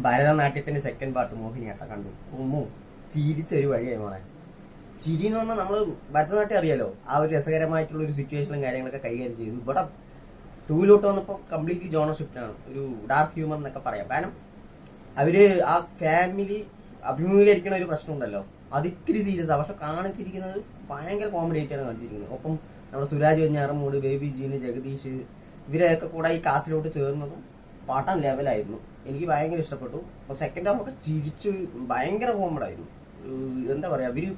ഭരതനാട്യത്തിന്റെ second part Mohiniyattam കണ്ടു. ചിരിച്ചൊരു വഴിയായി മോനെ. ചിരി എന്ന് പറഞ്ഞാൽ നമ്മൾ ഭരതനാട്യം അറിയാലോ, ആ ഒരു രസകരമായിട്ടുള്ള ഒരു സിറ്റുവേഷനും കാര്യങ്ങളൊക്കെ കൈകാര്യം ചെയ്തു. ഇവിടെ ടൂവിലോട്ട് വന്നപ്പോൾ കംപ്ലീറ്റ്ലി ജോണർ ഷിഫ്റ്റ് ആണ്, ഒരു ഡാർക്ക് ഹ്യൂമർ എന്നൊക്കെ പറയാം. കാരണം അവര് ആ ഫാമിലി അഭിമുഖീകരിക്കുന്ന ഒരു പ്രശ്നം ഉണ്ടല്ലോ, അത് ഇത്തിരി സീരിയസ് ആണ്, പക്ഷെ കാണിച്ചിരിക്കുന്നത് ഭയങ്കര കോമഡി ആയിട്ടാണ് കാണിച്ചിരിക്കുന്നത്. ഒപ്പം നമ്മുടെ സുരാജ് വെഞ്ഞാറമൂട്, ബേബി ജീന്, ജഗദീഷ് ഇവരെയൊക്കെ കൂടെ ഈ കാസിലോട്ട് ചേർന്നതും പാട്ടം ലെവലായിരുന്നു. എനിക്ക് ഭയങ്കര ഇഷ്ടപ്പെട്ടു. അപ്പൊ സെക്കൻഡ് ഹാഫ് ഒക്കെ ചിരിച്ച് ഭയങ്കര കോമഡായിരുന്നു. എന്താ പറയാ, അവര്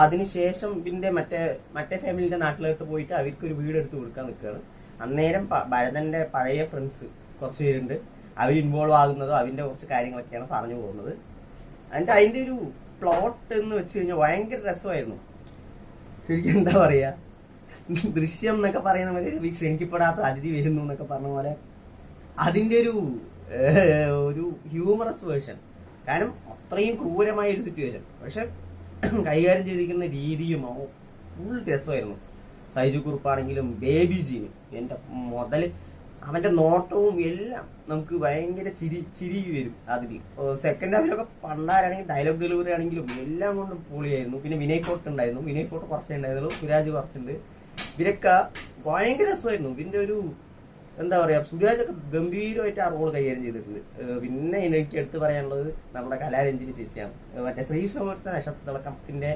അതിനുശേഷം ഇതിന്റെ മറ്റേ ഫാമിലിന്റെ നാട്ടിലോട്ട് പോയിട്ട് അവർക്ക് ഒരു വീട് എടുത്ത് കൊടുക്കാൻ നിൽക്കുകയാണ്. അന്നേരം ഭരതന്റെ പഴയ ഫ്രണ്ട്സ് കുറച്ച് പേരുണ്ട്, അവർ ഇൻവോൾവ് ആകുന്നതും അതിന്റെ കുറച്ച് കാര്യങ്ങളൊക്കെയാണ് പറഞ്ഞു പോകുന്നത്. എന്നിട്ട് അതിന്റെ ഒരു പ്ലോട്ട് എന്ന് വെച്ച് കഴിഞ്ഞാൽ ഭയങ്കര രസമായിരുന്നു. ശരിക്കും എന്താ പറയാ, ദൃശ്യം എന്നൊക്കെ പറയുന്ന പോലെ ക്ഷണിക്കപ്പെടാത്ത അതിഥി വരുന്നു എന്നൊക്കെ പറഞ്ഞ പോലെ അതിന്റെ ഒരു ഹ്യൂമറസ് വേർഷൻ. കാരണം അത്രയും ക്രൂരമായ ഒരു സിറ്റുവേഷൻ, പക്ഷെ കൈകാര്യം ചെയ്തിരിക്കുന്ന രീതിയും ഫുൾ രസമായിരുന്നു. സൈജു കുറുപ്പാണെങ്കിലും ബേബി ജീന് എന്റെ മുതല്, അവന്റെ നോട്ടവും എല്ലാം നമുക്ക് ഭയങ്കര ചിരി വരും. അതിൽ സെക്കൻഡ് ഹാഫിലൊക്കെ പണ്ടാരാണെങ്കിലും ഡയലോഗ് ഡെലിവറി ആണെങ്കിലും എല്ലാം കൊണ്ടും പൊളിയായിരുന്നു. പിന്നെ വിനയ് ഫോർട്ട് ഉണ്ടായിരുന്നു, വിനയ് ഫോർട്ട് കുറച്ചേ ഉണ്ടായിരുന്നുള്ളൂ, സുരാജ് കുറച്ചുണ്ട്. ഇവരൊക്കെ ഭയങ്കര രസമായിരുന്നു. ഇതിന്റെ ഒരു എന്താ പറയാ, സുരാജൊക്കെ ഗംഭീരമായിട്ട് ആ റോൾ കൈകാര്യം ചെയ്തിട്ടുണ്ട്. പിന്നെ എനിക്ക് എടുത്തു പറയാനുള്ളത് നമ്മുടെ കലാരഞ്ജിനി ചേച്ചിയാണ്. മറ്റേ ശ്രീകൃഷ്ണപുരത്തെ നക്ഷത്രത്തിളക്കത്തിന്റെ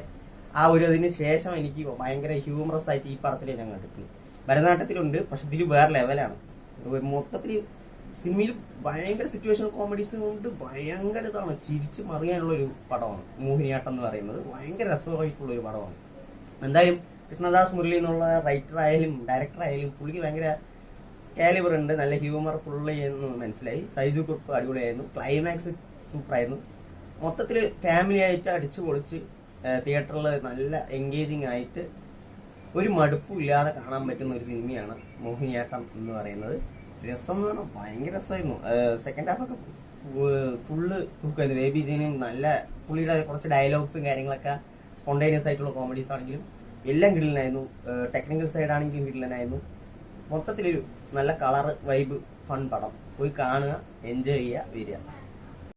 ആ ഒരു അതിന് ശേഷം എനിക്ക് ഭയങ്കര ഹ്യൂമറസ് ആയിട്ട് ഈ പടത്തിലേ ഞാൻ കണ്ടിട്ടുണ്ട്. ഭരതനാട്യത്തിലുണ്ട്, പക്ഷെ ഇതിൽ വേറെ ലെവലാണ്. മൊത്തത്തിൽ സിനിമയിൽ ഭയങ്കര സിറ്റുവേഷണൽ കോമഡീസ് കൊണ്ട് ഭയങ്കര ഇതാണ്, ചിരിച്ച് മറിയാനുള്ള ഒരു പടമാണ് മോഹിനിയാട്ടം എന്ന് പറയുന്നത്. ഭയങ്കര രസമായിട്ടുള്ള ഒരു പടമാണ്. എന്തായാലും കൃഷ്ണദാസ് മുരളി എന്നുള്ള റൈറ്റർ ആയാലും ഡയറക്ടർ ആയാലും പുള്ളിക്ക് ഭയങ്കര കാലിബർ ഉണ്ട്, നല്ല ഹ്യൂമർ ഫുള്ള് എന്ന് മനസ്സിലായി. സൈജു കുറുപ്പ് അടിപൊളിയായിരുന്നു, ക്ലൈമാക്സ് സൂപ്പറായിരുന്നു. മൊത്തത്തിൽ ഫാമിലി ആയിട്ട് അടിച്ചു പൊളിച്ച് തിയേറ്ററിൽ നല്ല എൻഗേജിങ് ആയിട്ട് ഒരു മടുപ്പും ഇല്ലാതെ കാണാൻ പറ്റുന്ന ഒരു സിനിമയാണ് മോഹിനിയാട്ടം എന്ന് പറയുന്നത്. രസം എന്ന് പറഞ്ഞാൽ ഭയങ്കര രസമായിരുന്നു. സെക്കൻഡ് ഹാഫ് ഒക്കെ ഫുള്ള് തൂക്കായിരുന്നു. ബേബി ജീനും നല്ല പുള്ളിയുടെ കുറച്ച് ഡയലോഗ്സും കാര്യങ്ങളൊക്കെ സ്പോണ്ടേനിയസ് ആയിട്ടുള്ള കോമഡീസ് ആണെങ്കിലും എല്ലാം കിടിലനായിരുന്നു. ടെക്നിക്കൽ സൈഡ് ആണെങ്കിലും കിടിലനായിരുന്നു. മൊത്തത്തിലൊരു നല്ല കളർ വൈബ് ഫൺ പടം. പോയി കാണുക, എൻജോയ് ചെയ്യുക, വരിക.